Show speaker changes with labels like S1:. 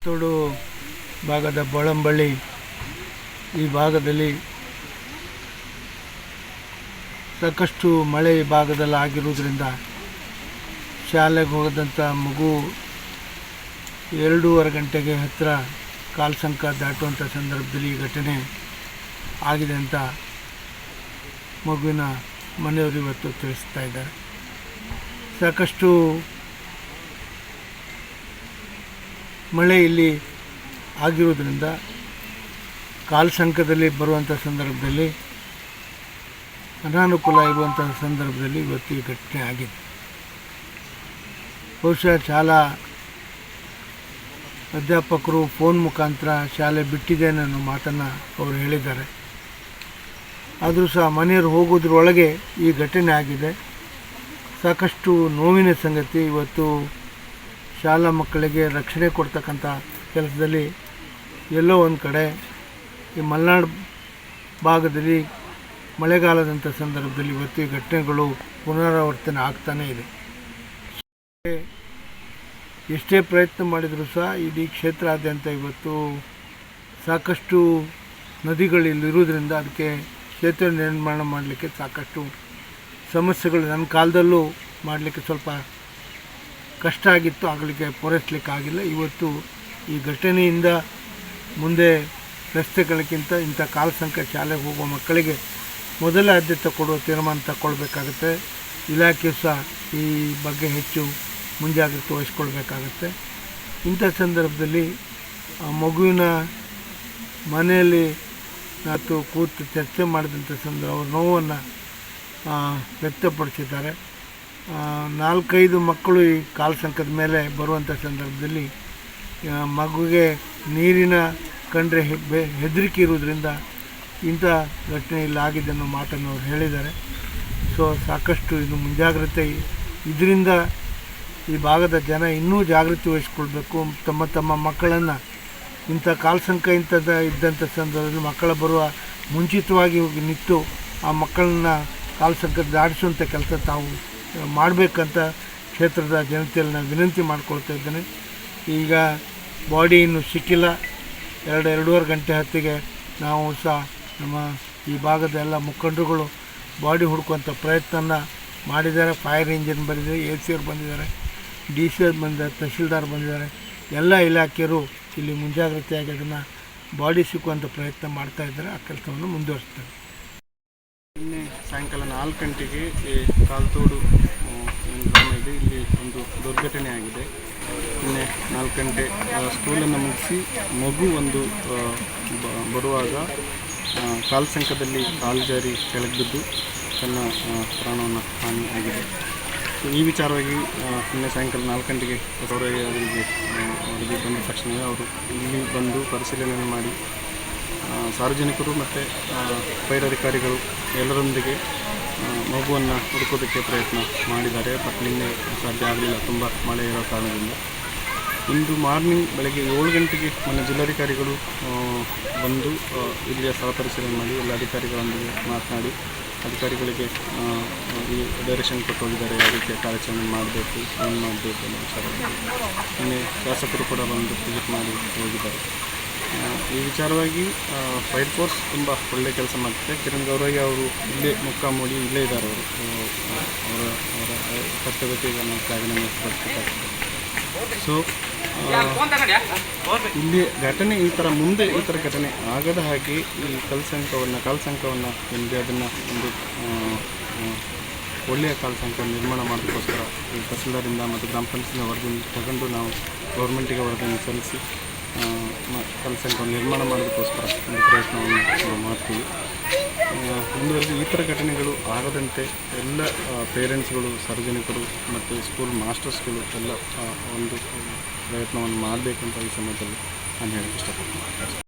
S1: ತೋಡು ಭಾಗದ ಬಳಂಬಳ್ಳಿ ಈ ಭಾಗದಲ್ಲಿ ಸಾಕಷ್ಟು ಮಳೆ ಈ ಭಾಗದಲ್ಲಿ ಆಗಿರುವುದರಿಂದ ಶಾಲೆಗೆ ಹೋಗದಂಥ ಮಗು 2:30 ಗಂಟೆಗೆ ಹತ್ತಿರ ಕಾಲ್ಸಂಕ ದಾಟುವಂಥ ಸಂದರ್ಭದಲ್ಲಿ ಈ ಘಟನೆ ಆಗಿದೆ ಅಂತ ಮಗುವಿನ ಮನೆಯವರು ಇವತ್ತು ತಿಳಿಸ್ತಾ ಇದ್ದಾರೆ. ಸಾಕಷ್ಟು ಮಳೆ ಇಲ್ಲಿ ಆಗಿರುವುದರಿಂದ ಕಾಲ್ಸಂಕದಲ್ಲಿ ಬರುವಂಥ ಸಂದರ್ಭದಲ್ಲಿ ಅನಾನುಕೂಲ ಇರುವಂಥ ಸಂದರ್ಭದಲ್ಲಿ ಇವತ್ತು ಈ ಘಟನೆ ಆಗಿದೆ. ಬಹುಶಃ ಶಾಲಾ ಅಧ್ಯಾಪಕರು ಫೋನ್ ಮುಖಾಂತರ ಶಾಲೆ ಬಿಟ್ಟಿದ್ದೇನೆ ಅನ್ನೋ ಮಾತನ್ನು ಅವರು ಹೇಳಿದ್ದಾರೆ. ಆದರೂ ಸಹ ಮನೆಯವರು ಹೋಗೋದ್ರೊಳಗೆ ಈ ಘಟನೆ ಆಗಿದೆ. ಸಾಕಷ್ಟು ನೋವಿನ ಸಂಗತಿ. ಇವತ್ತು ಶಾಲಾ ಮಕ್ಕಳಿಗೆ ರಕ್ಷಣೆ ಕೊಡ್ತಕ್ಕಂಥ ಕೆಲಸದಲ್ಲಿ ಎಲ್ಲೋ ಒಂದು ಕಡೆ ಈ ಮಲೆನಾಡು ಭಾಗದಲ್ಲಿ ಮಳೆಗಾಲದಂಥ ಸಂದರ್ಭದಲ್ಲಿ ಇವತ್ತು ಈ ಘಟನೆಗಳು ಪುನರಾವರ್ತನೆ ಆಗ್ತಾನೇ ಇದೆ. ಎಷ್ಟೇ ಪ್ರಯತ್ನ ಮಾಡಿದರೂ ಸಹ ಇಡೀ ಕ್ಷೇತ್ರಾದ್ಯಂತ ಇವತ್ತು ಸಾಕಷ್ಟು ನದಿಗಳಿಲ್ಲಿರುವುದರಿಂದ ಅದಕ್ಕೆ ಸೇತುವೆ ನಿರ್ಮಾಣ ಮಾಡಲಿಕ್ಕೆ ಸಾಕಷ್ಟು ಸಮಸ್ಯೆಗಳು ನನ್ನ ಕಾಲದಲ್ಲೂ ಮಾಡಲಿಕ್ಕೆ ಸ್ವಲ್ಪ ಕಷ್ಟ ಆಗಿತ್ತು, ಆಗಲಿಕ್ಕೆ ಪೂರೈಸಲಿಕ್ಕೆ ಆಗಿಲ್ಲ. ಇವತ್ತು ಈ ಘಟನೆಯಿಂದ ಮುಂದೆ ರಸ್ತೆಗಳಿಗಿಂತ ಇಂಥ ಕಾಲ್ಸಂಕ ಶಾಲೆಗೆ ಹೋಗುವ ಮಕ್ಕಳಿಗೆ ಮೊದಲ ಆದ್ಯತೆ ಕೊಡುವ ತೀರ್ಮಾನ ತಗೊಳ್ಬೇಕಾಗುತ್ತೆ. ಇಲಾಖೆ ಸಹ ಈ ಬಗ್ಗೆ ಹೆಚ್ಚು ಮುಂಜಾಗ್ರತೆ ವಹಿಸ್ಕೊಳ್ಬೇಕಾಗತ್ತೆ. ಇಂಥ ಸಂದರ್ಭದಲ್ಲಿ ಆ ಮಗುವಿನ ಮನೆಯಲ್ಲಿ ನಾತು ಕೂತು ಚರ್ಚೆ ಮಾಡಿದಂಥ ಸಂದರ್ಭ ಅವ್ರ ನೋವನ್ನು ವ್ಯಕ್ತಪಡಿಸಿದ್ದಾರೆ. 4-5 ಮಕ್ಕಳು ಈ ಕಾಲ್ಸಂಕದ ಮೇಲೆ ಬರುವಂಥ ಸಂದರ್ಭದಲ್ಲಿ ಮಗುವಿಗೆ ನೀರಿನ ಕಂಡ್ರೆ ಹೆದರಿಕೆ ಇರುವುದರಿಂದ ಇಂಥ ಘಟನೆ ಇಲ್ಲಿ ಆಗಿದೆ ಅನ್ನೋ ಮಾತನ್ನು ಅವ್ರು ಹೇಳಿದ್ದಾರೆ. ಸೊ ಸಾಕಷ್ಟು ಇದು ಮುಂಜಾಗ್ರತೆ. ಇದರಿಂದ ಈ ಭಾಗದ ಜನ ಇನ್ನೂ ಜಾಗೃತಿ ವಹಿಸ್ಕೊಳ್ಬೇಕು. ತಮ್ಮ ಮಕ್ಕಳನ್ನು ಇಂಥ ಕಾಲ್ಸಂಕ ಇದ್ದಂಥ ಸಂದರ್ಭದಲ್ಲಿ ಮಕ್ಕಳ ಬರುವ ಮುಂಚಿತವಾಗಿ ಹೋಗಿ ನಿಂತು ಆ ಮಕ್ಕಳನ್ನ ಕಾಲ್ಸಂಕ ದಾಟಿಸುವಂಥ ಕೆಲಸ ತಾವು ಮಾಡಬೇಕಂತ ಕ್ಷೇತ್ರದ ಜನತೆಯಲ್ಲಿ ನಾನು ವಿನಂತಿ ಮಾಡ್ಕೊಳ್ತಾ ಇದ್ದೇನೆ. ಈಗ ಬಾಡಿ ಇನ್ನೂ ಸಿಕ್ಕಿಲ್ಲ. 2-2:30 ಗಂಟೆ ಹೊತ್ತಿಗೆ ನಾವು ಸಹ ನಮ್ಮ ಈ ಭಾಗದ ಎಲ್ಲ ಮುಖಂಡರುಗಳು ಬಾಡಿ ಹುಡುಕುವಂಥ ಪ್ರಯತ್ನ ಮಾಡಿದ್ದಾರೆ. ಫೈರ್ ಇಂಜಿನ್ ಬಂದಿದೆ, AC ಅವ್ರು ಬಂದಿದ್ದಾರೆ, DC ಅವ್ರು ಬಂದಿದ್ದಾರೆ, ತಹಶೀಲ್ದಾರ್ ಬಂದಿದ್ದಾರೆ. ಎಲ್ಲ ಇಲಾಖೆಯರು ಇಲ್ಲಿ ಮುಂಜಾಗ್ರತೆಯಾಗಿ ಅದನ್ನು ಬಾಡಿ ಸಿಕ್ಕುವಂಥ ಪ್ರಯತ್ನ ಮಾಡ್ತಾಯಿದ್ದಾರೆ. ಆ ಕೆಲಸವನ್ನು ಮುಂದುವರಿಸ್ತಾರೆ.
S2: ನಿನ್ನೆ ಸಾಯಂಕಾಲ 4 ಗಂಟೆಗೆ ಕಾಲ್ತೋಡು ಗ್ರಾಮದಲ್ಲಿ ಇಲ್ಲಿ ಒಂದು ದುರ್ಘಟನೆ ಆಗಿದೆ. ನಿನ್ನೆ 4 ಗಂಟೆ ಸ್ಕೂಲನ್ನು ಮುಗಿಸಿ ಮಗು ಒಂದು ಬರುವಾಗ ಕಾಲ್ಸಂಕದಲ್ಲಿ ಕಾಲು ಜಾರಿ ಕೆಳಗೆ ಬಿದ್ದು ತನ್ನ ಪ್ರಾಣವನ್ನು ಹಾನಿ ಆಗಿದೆ. ಸೊ ಈ ವಿಚಾರವಾಗಿ ನಿನ್ನೆ ಸಾಯಂಕಾಲ 4 ಗಂಟೆಗೆ ಅವರಿಗೆ ಬಂದ ತಕ್ಷಣ ಅವರು ಇಲ್ಲಿ ಬಂದು ಪರಿಶೀಲನೆ ಮಾಡಿ ಸಾರ್ವಜನಿಕರು ಮತ್ತು ಪೈರಾಧಿಕಾರಿಗಳು ಎಲ್ಲರೊಂದಿಗೆ ಮಗುವನ್ನು ಹುಡುಕೋದಕ್ಕೆ ಪ್ರಯತ್ನ ಮಾಡಿದ್ದಾರೆ. ಬಟ್ ನಿನ್ನೆ ಸಾಧ್ಯ ಆಗಲಿಲ್ಲ, ತುಂಬ ಮಳೆ ಇರೋ ಕಾರಣದಿಂದ. ಇಂದು ಮಾರ್ನಿಂಗ್ ಬೆಳಗ್ಗೆ 7 ಗಂಟೆಗೆ ಮೊನ್ನೆ ಜಿಲ್ಲಾಧಿಕಾರಿಗಳು ಬಂದು ಇಲ್ಲಿಯ ಸ್ಥಳ ಪರಿಶೀಲನೆ ಮಾಡಿ ಎಲ್ಲ ಅಧಿಕಾರಿಗಳೊಂದಿಗೆ ಮಾತನಾಡಿ ಅಧಿಕಾರಿಗಳಿಗೆ ಈ ಡೈರೆಕ್ಷನ್ ಕೊಟ್ಟು ಹೋಗಿದ್ದಾರೆ, ಯಾವ ರೀತಿಯ ಕಾರ್ಯಾಚರಣೆ ಮಾಡಬೇಕು, ಏನು ಮಾಡಬೇಕು ಅನ್ನೋ ವಿಚಾರವಾಗಿ. ನಿನ್ನೆ ಶಾಸಕರು ಕೂಡ ಬಂದು ವಿಸಿಟ್ ಮಾಡಿ ಹೋಗಿದ್ದಾರೆ. ಈ ವಿಚಾರವಾಗಿ ಫೈರ್ ಫೋರ್ಸ್ ತುಂಬ ಒಳ್ಳೆಯ ಕೆಲಸ ಮಾಡ್ತಾರೆ. ಕಿರಣ್ ಗೌರಯ್ಯ ಅವರು ಇಲ್ಲೇ ಮುಕ್ಕಾಮೂಡಿ ಇಲ್ಲೇ ಇದ್ದಾರೆ. ಅವರ ಕರ್ತವ್ಯಕ್ಕೆ ಈಗ ನಾವು ತ್ಯಾಗನ ಪಡಿಸಬೇಕಾಗ್ತದೆ. ಸೊ ಇಲ್ಲಿ ಘಟನೆ ಈ ಥರ ಘಟನೆ ಆಗದ ಹಾಗೆ ಈ ಕಾಲ್ಸಂಕವನ್ನು ನಿಮಗೆ ಅದನ್ನು ಒಂದು ಒಳ್ಳೆಯ ಕಾಲ್ಸಂಕ ನಿರ್ಮಾಣ ಮಾಡೋದಕ್ಕೋಸ್ಕರ ಈ ತಹಸೀಲ್ದಾರಿಂದ ಮತ್ತು ಗ್ರಾಮ ಪಂಚಾಯತ್ನ ವರದಿ ತಗೊಂಡು ನಾವು ಗೌರ್ಮೆಂಟಿಗೆ ವರದಿಯನ್ನು ಸಲ್ಲಿಸಿ ಕಾಲ್ಸಂಕವನ್ನು ನಿರ್ಮಾಣ ಮಾಡೋದಕ್ಕೋಸ್ಕರ ಒಂದು ಪ್ರಯತ್ನವನ್ನು ನಾವು ಮಾಡ್ತೀವಿ. ಮುಂದುವರೆದು ಈ ಥರ ಘಟನೆಗಳು ಆಗದಂತೆ ಎಲ್ಲ ಪೇರೆಂಟ್ಸ್ಗಳು, ಸಾರ್ವಜನಿಕರು ಮತ್ತು ಸ್ಕೂಲ್ ಮಾಸ್ಟರ್ಸ್ಗಳು ಎಲ್ಲ ಒಂದು ಪ್ರಯತ್ನವನ್ನು ಮಾಡಬೇಕಂತ ಈ ಸಮಯದಲ್ಲಿ ನಾನು ಹೇಳಕ್ಕೆ ಇಷ್ಟಪಡ್ತೀನಿ.